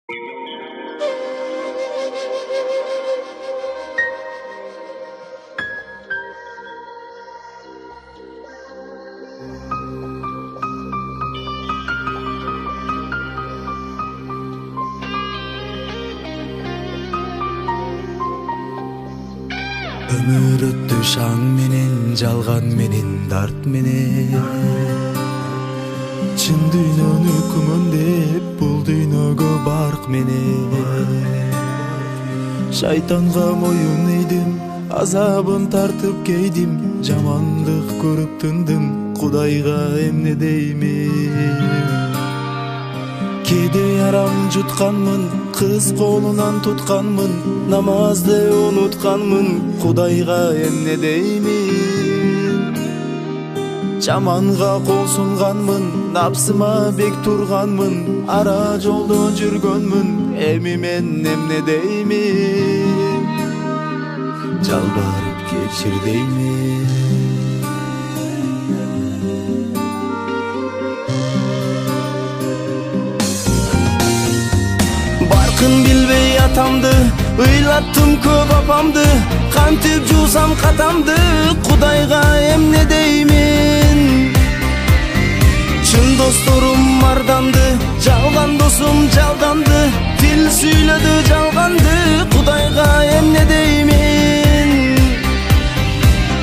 Ömür öttü şan menen, жалган менен, дарт менен. Чын дүйнөнү күмөндөп, бул дүйнөгө барк менен. Шайтанга моюн ийдим, азабын тартып кейдим. Жамандык көрүп тындым, Кудайга эмне деймин? Кээде арам жутканмын, кыз колунан тутканмын, намазды унутканмын, Кудайга эмне деймин? Жаманга кол сунганмын, напсыма бек турганмын, ара жолдо жүргөнмүн, эми мен эмне деймин? Жалбарып кечир деймин. Баркын билбей атамды, ыйлаттым көп апамды, кантип жуусам катамды, Кудайга эмне деймин? Чын досторум марданды, жалган досум жалданды, тил сүйлөдү жалганды, Кудайга эмне деймин?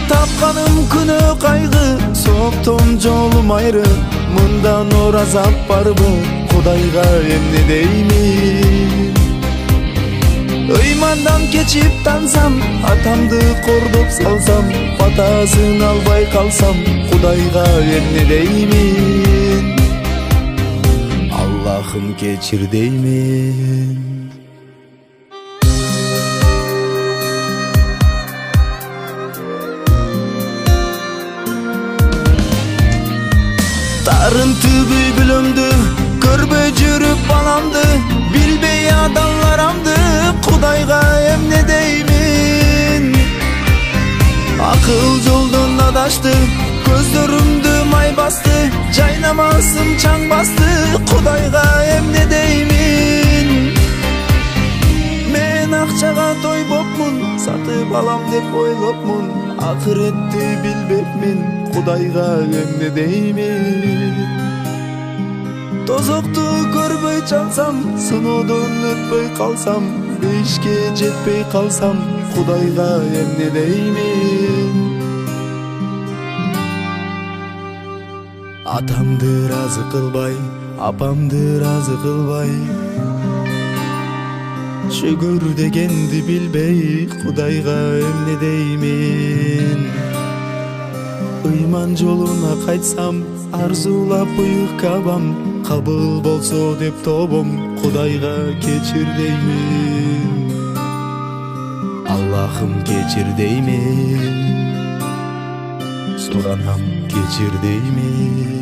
Тапканым күнөө кайгы, соктон жолум айры, мындан ор азап барбы, Кудайга эмне деймин? Ыймандан кечип тансам, атамды кордоп салсам, батасын албай калсам, Кудайга эмне деймин? Аллахым кечир деймин. Тарын түбү бүлөмдү, көрбөй жүрүп баламды, билбей адалларамды, Кудайга эмне деймин? Акыл жолдон адашты, көздөрүмдү май басты, жайнамасым чаң басты, Кудайга эмне деймин? Мен акчага тойбопмун, сатып алам деп ойлопмун, акыретти билбепмин, Кудайга эмне деймин? Тозокту көрбөй чалсам, сыноодон өтпөй калсам, бешке жетпей калсам, Кудайга эмне деймин? Атамды разы кылбай, апамды разы кылбай, шүгүр дегенди билбей, Кудайга эмне деймин? Ыйман жолуна кайтсам, арзулап уйукабам, кабыл болсо деп тобом, Кудайга кечир деймин. Аллахым кечир деймин, суранам кечир деймин.